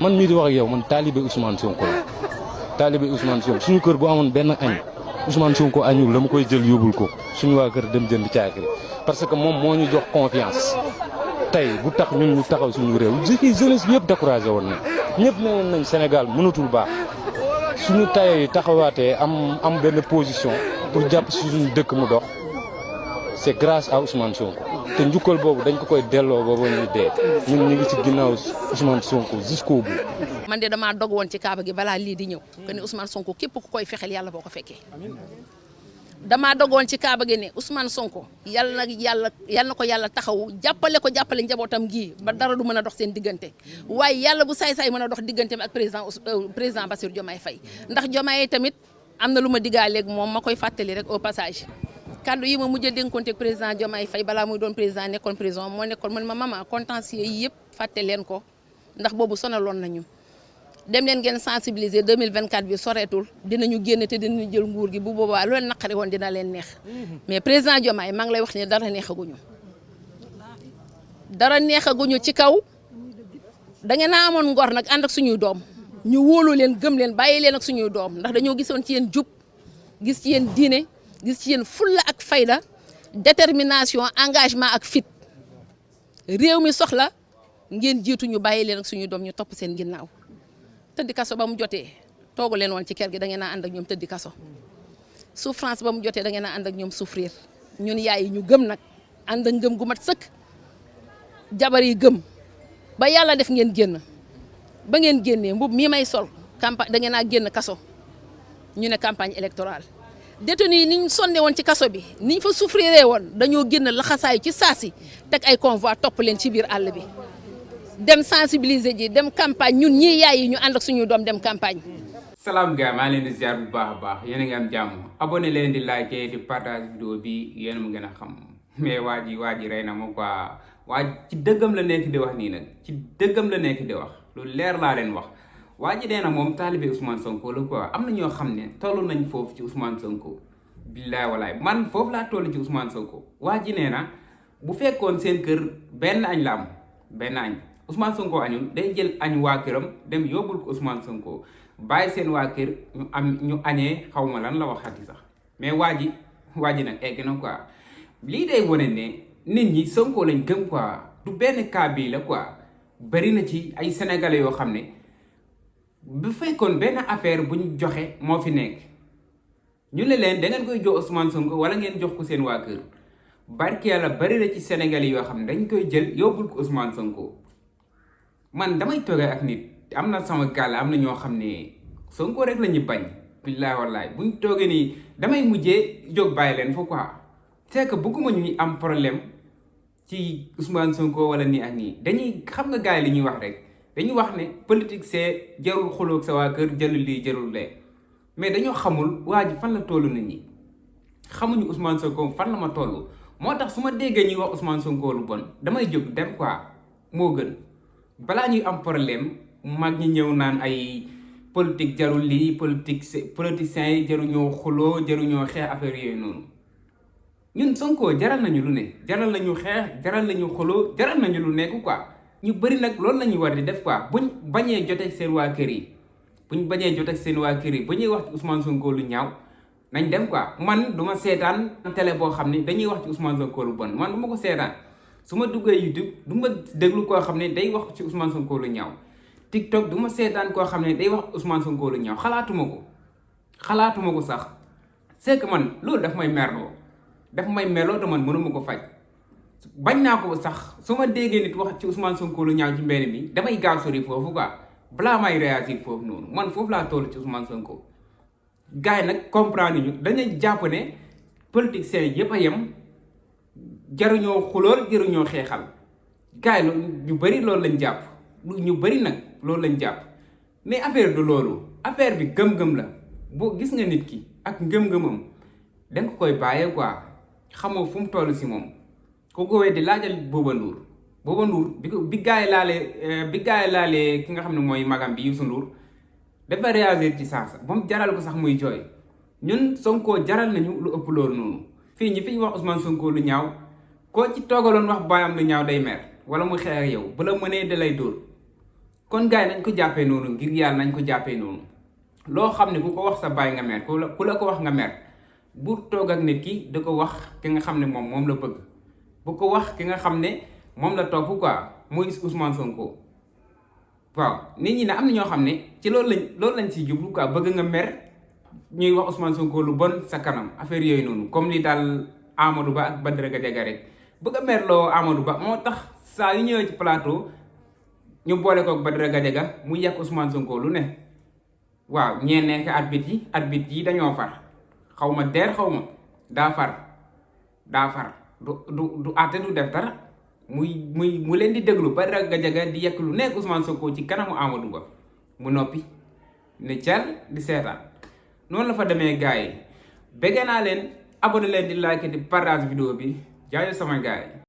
man mii di wax ak yow man taalibe Ousmane Sonko la taalibe Ousmane Sonko suñu kër bu amoon benn añ Ousmane Sonko añul dama koy jël yóbbul ko suñu waa kër dem jënd caakiri parce que moom moo ñu jox confiance tey bu tax ñun ñu taxaw suñu réew jeunesse bi yëpp découragé woon na ñëpp ne woon nañ Sénégal mënatul baax suñu tayee taxawaatee am benn position pour jàpp si suñu dëkk mu dox c'est grâce à Ousmane Sonko te njukkal boobu dañ ko koy delloo ba ñuy dee ñun ñu ngi ci ginnaaw Ousmane Sonko jusqu'au bout. man de damaa dog woon ci kaaba gi balaa lii di ñëw que ni Ousmane Sonko képp ku koy fexeel yàlla boo ko fekkee damaa dogoon ci kaaba gi ne Ousmane Sonko yàlla na ko yàlla taxaw jàppale njabootam gii ba dara du mën a dox seen diggante waaye yàlla bu saay-saay mën a dox digganteem ak président Bassirou Diomaye Faye ndax Diomaye tamit am na lu ma diggaaleeg moom ma koy fàttali rek au passage kaddu yi ma mujj a dénkoonteeg président Diomaye Faye balaa muy doon président nekkoon prison moo nekkoon man ma maman contentieux yi yëpp fàtte leen ko ndax boobu sonaloon nañu dem leen ngeen sensibiliser 2024 bi soreetul dinañu génn te dinañu jël nguur gi bu boobaa lu leen naqari woon dina leen neex mais président Diomaye maa ngi lay wax ne dara neexaguñu ci kaw da ngeen a amoon ngor nag ànd ak suñuy doom ñu wóolu leen gëm leen bàyyi leen ak suñuy doom ndax dañoo gisoon ci yéen jub gis ci yéen diine gis ci yéen fulla ak fayda détermination engagement ak fit réew mi soxla ngeen jiitu ñu bàyyi leen ak suñuy doom ñu topp seen ginnaaw tëddi kaso ba mu jotee toogu leen woon ci kër gi da ngeen a ànd ak ñoom tëddi kaso souffrance ba mu jotee da ngeen a ànd ak ñoom souffrir ñun yaay yi ñu gëm nag ànd ak ngëm gu mat sëkk jabar yi gëm ba yàlla def ngeen génn ba ngeen génnee mbub mii may sol campagne da ngeen a génn kaso ñu ne campagne électorale détenu yi niñ sonne woon ci kaso bi niñ fa souffriree woon dañoo génn laxasaayu ci saasi teg ay convoi topp leen ci biir àll bi dem sensibiliser ji dem campagne ñun ñii yaay yi ñu ànd ak suñu doom dem campagne. salaam gars maa leen di ziar bu baax a baax yéen a ngi am jàmm abonné leen di like di partage vidéo bi yéen a mu gën a xam mais waa ji rey na ma quoi waa ci dëggam la nekk di wax nii nag ci dëggam la nekk di wax lu leer laa leen wax waa ji nee na moom taalibe Ousmane Sonko la quoi am na ñoo xam ne toll nañ foofu ci Ousmane Sonko billaay walaay man foofu laa toll ci Ousmane Sonko waa ji nee na bu fekkoon seen kër benn añ la am benn añ Ousmane Sonko añul day jël añ waa këram dem yóbbul ko Ousmane Sonko bàyyi seen waa kër ñu añee xaw ma lan la waxati sax mais waa ji nag egg na quoi lii day wane ne nit ñi Sonko lañ gëm quoi du benn cas bii la quoi bari na ci ay sénégalais yoo xam ne bu fekkoon benn affaire bu ñu joxe moo fi nekk ñu ne leen da ngeen koy jox Ousmane Sonko wala ngeen jox ko seen waa kër barke yàlla bari na ci sénégalais yoo xam ne dañ koy jël yóbbul ko Ousmane Sonko. man damay toogee ak nit am na sama gàll am na ñoo xam ne Sonko rek la ñu bañ billaay wallaay buñ toogee nii damay mujjee jóg bàyyi leen fa quoi c'est que bëgguma ñuy am problème ci Ousmane Sonko wala nii ak nii dañuy xam nga gars yi li ñuy wax rek dañuy wax ne politique c'est jarul xuloog sa waa kër jarul lii jarul lee mais dañoo xamul waa ji fan la tollu nit ñi xamuñu Ousmane Sonko fan la ma toll moo tax su ma déggee ñuy wax Ousmane Sonko lu bon damay jóg dem quoi moo gën. balaa ñuy am problème mag ñi ñëw naan ay politique jarul lii politiciens yi jaruñoo xuloo jaruñoo xeex affaire yooyu noonu ñun Sonko jaral nañu lu ne jaral nañu xeex jaral nañu xuloo jaral nañu lu nekk quoi ñu bëri nag loolu la ñuy war di def quoi buñ bañee joteeg seen waa kër yi bu ñuy wax ci Ousmane Sonko lu ñaaw nañ dem quoi man du ma seetaan télé boo xam ne dañuy wax ci Ousmane Sonko lu bon man du ma ko seetaan. su ma duggee YouTube du ma déglu koo xam ne day wax ci Ousmane Sonko lu ñaaw TikTok du ma seetaan koo xam ne day wax Ousmane Sonko lu ñaaw xalaatuma ko sax c'est que man loolu daf may merloo te man mënuma ko faj bañ naa ko sax su ma déggee nit wax ci Ousmane Sonko lu ñaaw ci mbedd mi damay gaaw sori foofu quoi balaa may réagir foofu noonu man foofu laa toll ci Ousmane Sonko gars yi nag comprendre ñu dañuy jàpp ne politiciens yëpp a yem. jaruñoo xulool jaruñoo xeexal gars yi ñu bëri loolu lañ jàpp ñu bëri nag loolu lañ jàpp mais affaire du loolu affaire bi gëm-gëm la boo gis nga nit ki ak ngëm-ngëmam danga ko koy bàyyee quoi xamoo fu mu toll si moom ko ko weddi laajal Bouba Ndour bi gars yi laalee ki nga xam ne mooy magam bi Youssou Ndour dafa réagir ci saasa ba mu jaral ko sax muy jooy ñun Sonko jaral nañu lu ëpp loolu noonu fii ñi fi wax Ousmane Sonko lu ñaaw koo ci toogaloon wax baayam lu ñaaw day mer wala mu xeex ak yow bu la mënee da lay dóor kon gars yi nañ ko jàppee noonu ngir yàlla nañ ko jàppee noonu loo xam ne ku ko wax sa baay nga mer ku la ko wax nga mer bu toog ak nit ki da ko wax ki nga xam ne moom la bëgg bu ko wax ki nga xam ne moom la topp quoi muy Ousmane Sonko waaw nit ñi ne am na ñoo xam ne ci loolu lañ si jublu quoi bëgg nga mer ñuy wax Ousmane Sonko lu bon sa kanam affaire yooyu noonu comme li daal Amadou Ba ak Badara Gadiaga rek bëgg a mer loo Amadou Ba moo tax saa yu ñëwee ci plateau ñu boole kook Badara Gadiaga mu yàq Ousmane Sonko lu ne waaw ñee nekk arbitre yi dañoo far xaw ma deer xaw ma daa far du àtte du def dara mu leen di déglu Badara Gadiaga di yekk lu nekk Ousmane Sonko ci kanamu Amadou Ba mu noppi ne cal di seetaan noonu la fa demee gars yi bëggee naa leen abonné leen di like di partage vidéo bi jaajëf sama gars yi